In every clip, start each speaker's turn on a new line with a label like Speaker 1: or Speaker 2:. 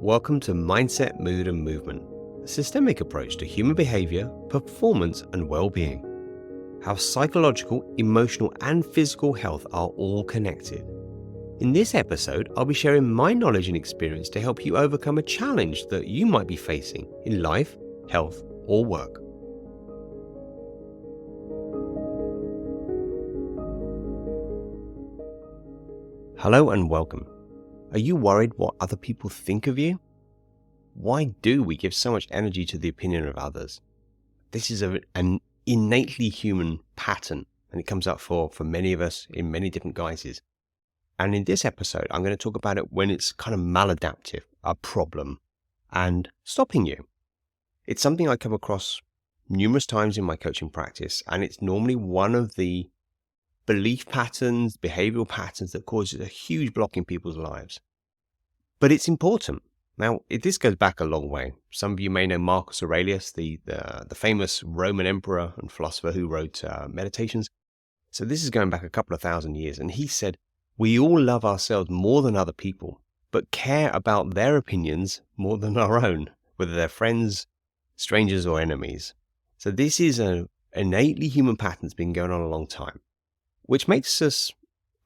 Speaker 1: Welcome to Mindset, Mood and Movement, a systemic approach to human behavior, performance and well-being. How psychological, emotional and physical health are all connected. In this episode, I'll be sharing my knowledge and experience to help you overcome a challenge that you might be facing in life, health or work. Hello and welcome. Are you worried what other people think of you? Why do we give so much energy to the opinion of others? This is an innately human pattern, and it comes up for many of us in many different guises. And in this episode, I'm going to talk about it when it's kind of maladaptive, a problem, and stopping you. It's something I come across numerous times in my coaching practice, and it's normally one of the belief patterns, behavioral patterns that causes a huge block in people's lives. But it's important. Now, this goes back a long way. Some of you may know Marcus Aurelius, the famous Roman emperor and philosopher who wrote Meditations. So this is going back a couple of thousand years. And he said, we all love ourselves more than other people, but care about their opinions more than our own, whether they're friends, strangers, or enemies. So this is an innately human pattern that's been going on a long time, which makes us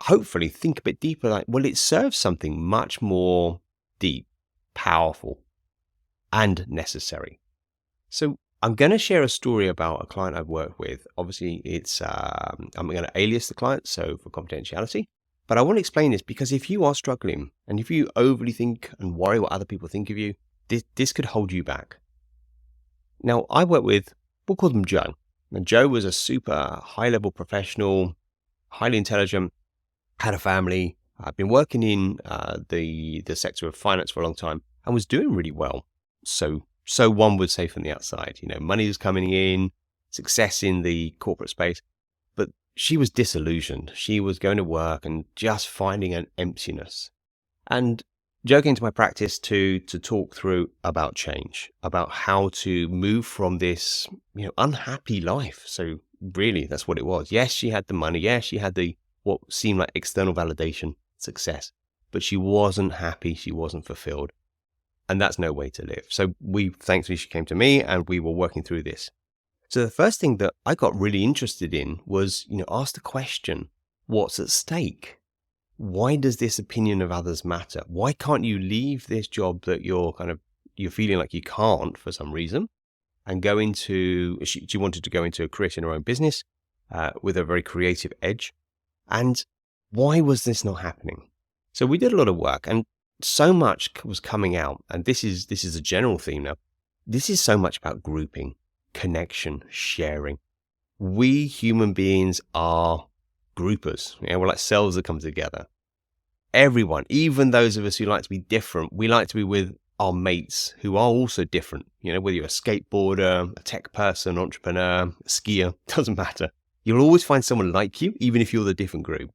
Speaker 1: hopefully think a bit deeper, like, well, it serves something much more deep, powerful, and necessary. So I'm going to share a story about a client I've worked with. Obviously, it's I'm going to alias the client, so for confidentiality. But I want to explain this because if you are struggling and if you overly think and worry what other people think of you, this could hold you back. Now, I work with, we'll call them Joe. Now, Joe was a super high-level professional, highly intelligent, had a family, been working in the sector of finance for a long time and was doing really well. So one would say from the outside, money was coming in, success in the corporate space, but she was disillusioned. She was going to work and just finding an emptiness. And Joe came to my practice to talk through about change, about how to move from this, unhappy life. So really, that's what it was. Yes, she had the money. Yes, she had what seemed like external validation, success, but she wasn't happy. She wasn't fulfilled. And that's no way to live. So thankfully, she came to me and we were working through this. So the first thing that I got really interested in was, ask the question, what's at stake? Why does this opinion of others matter? Why can't you leave this job that you're feeling like you can't for some reason and go into, she wanted to go into creating her own business with a very creative edge. And why was this not happening? So we did a lot of work and so much was coming out. And this is a general theme now. This is so much about grouping, connection, sharing. We human beings are groupers. We're like cells that come together. Everyone, even those of us who like to be different, we like to be with our mates who are also different. Whether you're a skateboarder, a tech person, entrepreneur, a skier, doesn't matter. You'll always find someone like you, even if you're the different group.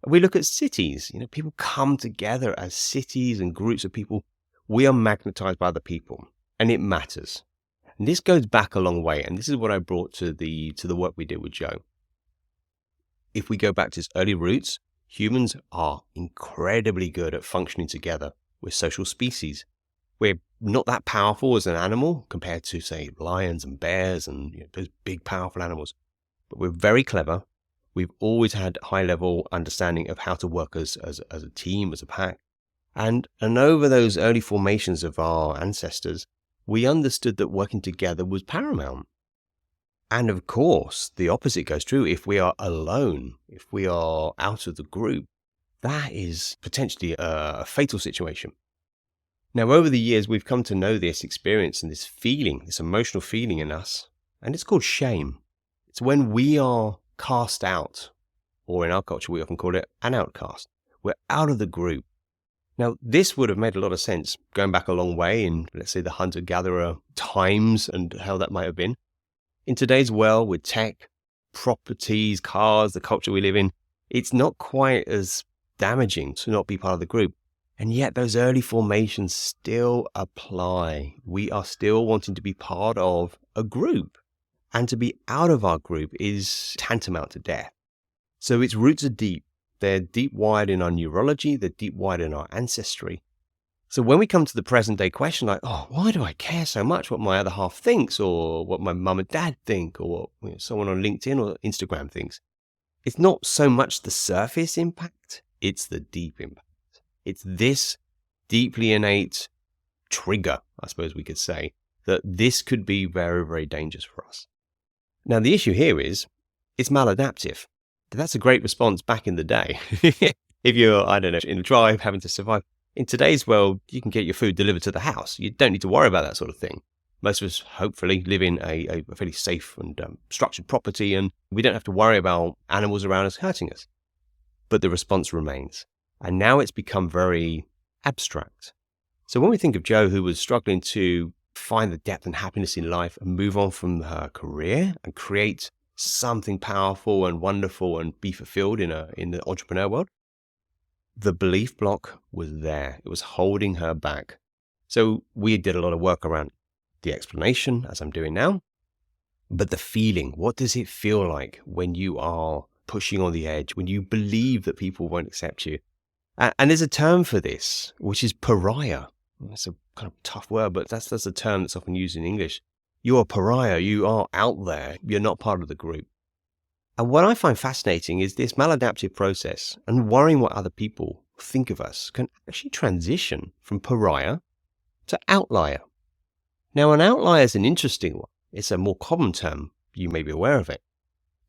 Speaker 1: We look at cities. People come together as cities and groups of people. We are magnetized by other people, and it matters. And this goes back a long way, and this is what I brought to the work we did with Joe. If we go back to its early roots, humans are incredibly good at functioning together. We're social species. We're not that powerful as an animal compared to, say, lions and bears and those big, powerful animals. But we're very clever. We've always had high-level understanding of how to work as a team, as a pack. And over those early formations of our ancestors, we understood that working together was paramount. And of course, the opposite goes true. If we are alone, if we are out of the group, that is potentially a fatal situation. Now, over the years, we've come to know this experience and this feeling, this emotional feeling in us, and it's called shame. It's when we are cast out, or in our culture, we often call it an outcast. We're out of the group. Now, this would have made a lot of sense going back a long way in, let's say, the hunter-gatherer times and how that might have been. In today's world with tech, properties, cars, the culture we live in, it's not quite as damaging to not be part of the group. And yet those early formations still apply. We are still wanting to be part of a group. And to be out of our group is tantamount to death. So its roots are deep. They're deep wired in our neurology. They're deep wired in our ancestry. So when we come to the present day question, like, oh, why do I care so much what my other half thinks, or what my mum and dad think, or what someone on LinkedIn or Instagram thinks? It's not so much the surface impact, it's the deep impact. It's this deeply innate trigger, I suppose we could say, that this could be very, very dangerous for us. Now, the issue here is it's maladaptive. That's a great response back in the day. If you're, I don't know, in a tribe having to survive. In today's world, you can get your food delivered to the house. You don't need to worry about that sort of thing. Most of us, hopefully, live in a fairly safe and structured property, and we don't have to worry about animals around us hurting us. But the response remains. And now it's become very abstract. So when we think of Jo, who was struggling to find the depth and happiness in life and move on from her career and create something powerful and wonderful and be fulfilled in the entrepreneur world, the belief block was there. It was holding her back. So we did a lot of work around the explanation, as I'm doing now, but the feeling. What does it feel like when you are pushing on the edge, when you believe that people won't accept you? And there's a term for this, which is pariah. That's a kind of tough word, but that's a term that's often used in English. You are pariah. You are out there. You're not part of the group. And what I find fascinating is this maladaptive process and worrying what other people think of us can actually transition from pariah to outlier. Now, an outlier is an interesting one. It's a more common term. You may be aware of it.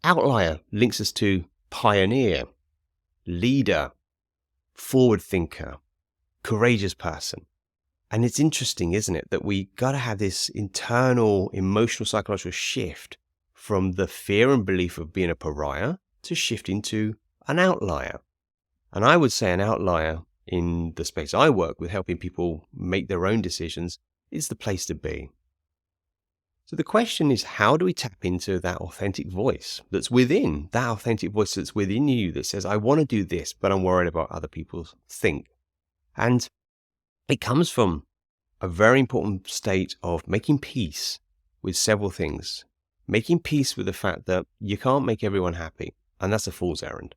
Speaker 1: Outlier links us to pioneer, leader, forward thinker, courageous person. And it's interesting, isn't it, that we got to have this internal emotional psychological shift from the fear and belief of being a pariah to shifting to an outlier. And I would say an outlier in the space I work with, helping people make their own decisions, is the place to be. So the question is, how do we tap into that authentic voice that's within, that authentic voice that's within you that says, I want to do this, but I'm worried about other people think. And it comes from a very important state of making peace with several things. Making peace with the fact that you can't make everyone happy, and that's a fool's errand.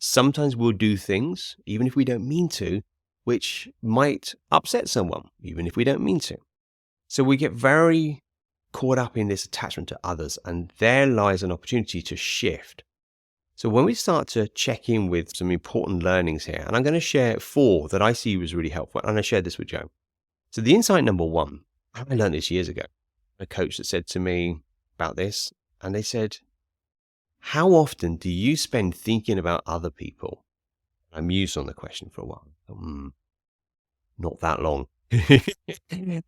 Speaker 1: Sometimes we'll do things, even if we don't mean to, which might upset someone, even if we don't mean to. So we get very caught up in this attachment to others, and there lies an opportunity to shift. So when we start to check in with some important learnings here, and I'm going to share 4 that I see was really helpful, and I shared this with Jo. So the insight number 1, I learned this years ago. A coach that said to me about this, and they said, how often do you spend thinking about other people? I mused on the question for a while. Not that long.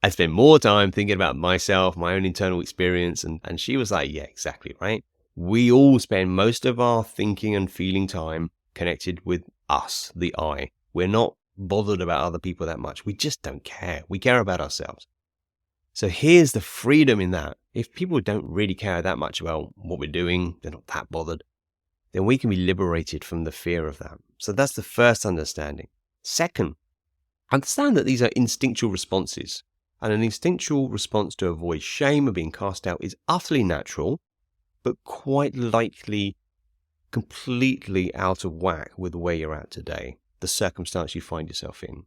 Speaker 1: I spend more time thinking about myself, my own internal experience. And she was like, yeah, exactly right. We all spend most of our thinking and feeling time connected with us, the I. We're not bothered about other people that much. We just don't care. We care about ourselves. So here's the freedom in that. If people don't really care that much about what we're doing, they're not that bothered, then we can be liberated from the fear of that. So that's the first understanding. Second, understand that these are instinctual responses. And an instinctual response to avoid shame or being cast out is utterly natural, but quite likely completely out of whack with where you're at today, the circumstance you find yourself in.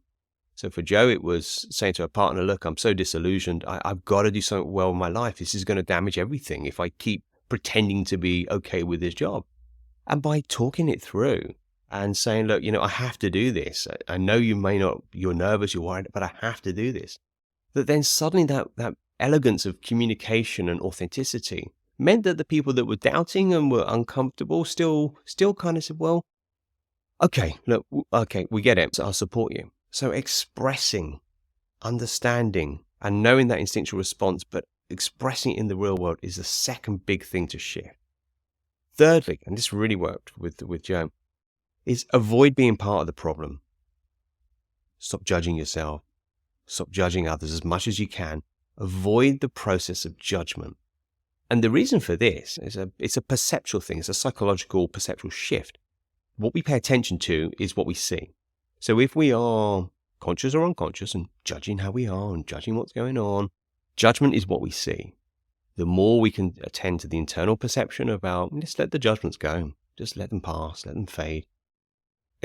Speaker 1: So for Jo, it was saying to her partner, look, I'm so disillusioned. I've got to do something well in my life. This is going to damage everything if I keep pretending to be okay with this job. And by talking it through and saying, look, I have to do this. I know you may not, you're nervous, you're worried, but I have to do this. That then suddenly that elegance of communication and authenticity meant that the people that were doubting and were uncomfortable still kind of said, well, okay, look, okay, we get it. So I'll support you. So expressing, understanding, and knowing that instinctual response, but expressing it in the real world is the second big thing to shift. Thirdly, and this really worked with Jo, is avoid being part of the problem. Stop judging yourself. Stop judging others as much as you can. Avoid the process of judgment. And the reason for this is it's a perceptual thing. It's a psychological perceptual shift. What we pay attention to is what we see. So if we are conscious or unconscious and judging how we are and judging what's going on, judgment is what we see. The more we can attend to the internal perception about, just let the judgments go, just let them pass, let them fade.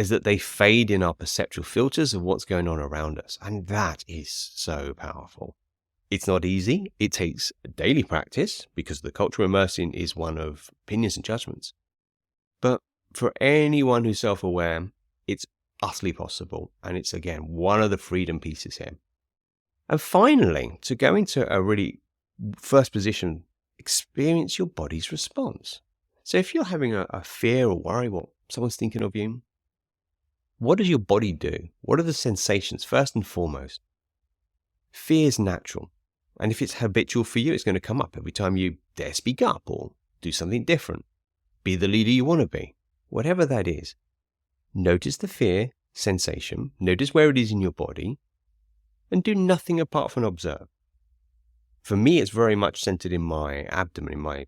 Speaker 1: is that they fade in our perceptual filters of what's going on around us. And that is so powerful. It's not easy. It takes daily practice because the culture we're immersed in is one of opinions and judgments. But for anyone who's self-aware, it's utterly possible. And it's, again, one of the freedom pieces here. And finally, to go into a really first position, experience your body's response. So if you're having a fear or worry what someone's thinking of you, what does your body do? What are the sensations, first and foremost? Fear is natural. And if it's habitual for you, it's going to come up every time you dare speak up or do something different. Be the leader you want to be. Whatever that is. Notice the fear sensation. Notice where it is in your body. And do nothing apart from observe. For me, it's very much centered in my abdomen,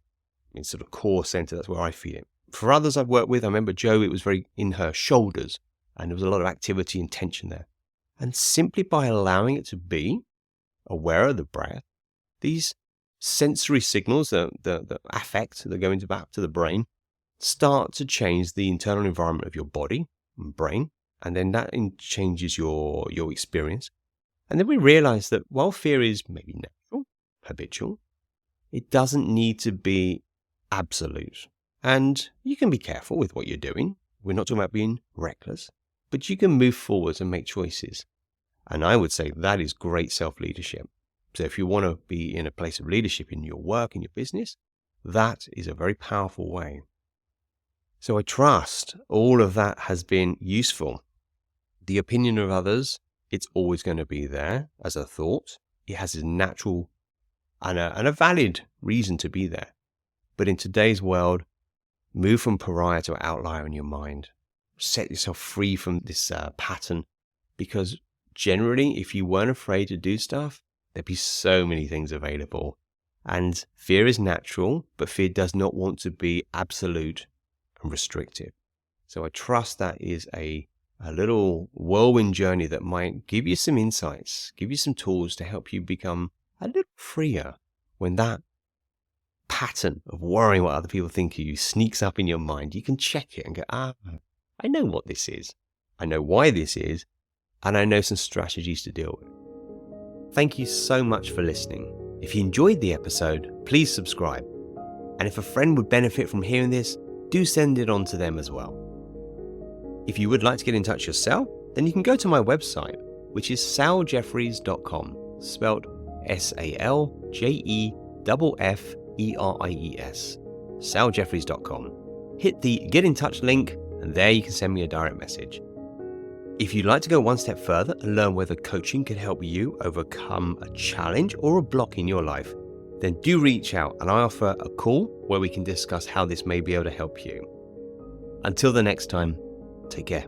Speaker 1: in sort of core center. That's where I feel it. For others I've worked with, I remember Jo, it was very in her shoulders. And there was a lot of activity and tension there. And simply by allowing it to be, aware of the breath, these sensory signals, the affect that go into back to the brain, start to change the internal environment of your body and brain. And then that changes your experience. And then we realize that while fear is maybe natural, habitual, it doesn't need to be absolute. And you can be careful with what you're doing. We're not talking about being reckless. But you can move forwards and make choices. And I would say that is great self-leadership. So if you want to be in a place of leadership in your work, in your business, that is a very powerful way. So I trust all of that has been useful. The opinion of others, it's always going to be there as a thought. It has a natural and a valid reason to be there. But in today's world, move from pariah to outlier in your mind. Set yourself free from this pattern, because generally, if you weren't afraid to do stuff, there'd be so many things available. And fear is natural, but fear does not want to be absolute and restrictive. So I trust that is a little whirlwind journey that might give you some insights, give you some tools to help you become a little freer when that pattern of worrying what other people think of you sneaks up in your mind. You can check it and go, I know what this is. I know why this is. And I know some strategies to deal with. Thank you so much for listening. If you enjoyed the episode, please subscribe. And if a friend would benefit from hearing this, do send it on to them as well. If you would like to get in touch yourself, then you can go to my website, which is saljeffreys.com, spelled SALJEFFERIES, saljeffreys.com. Hit the Get in Touch link, and there you can send me a direct message. If you'd like to go one step further and learn whether coaching can help you overcome a challenge or a block in your life, then do reach out and I offer a call where we can discuss how this may be able to help you. Until the next time, take care.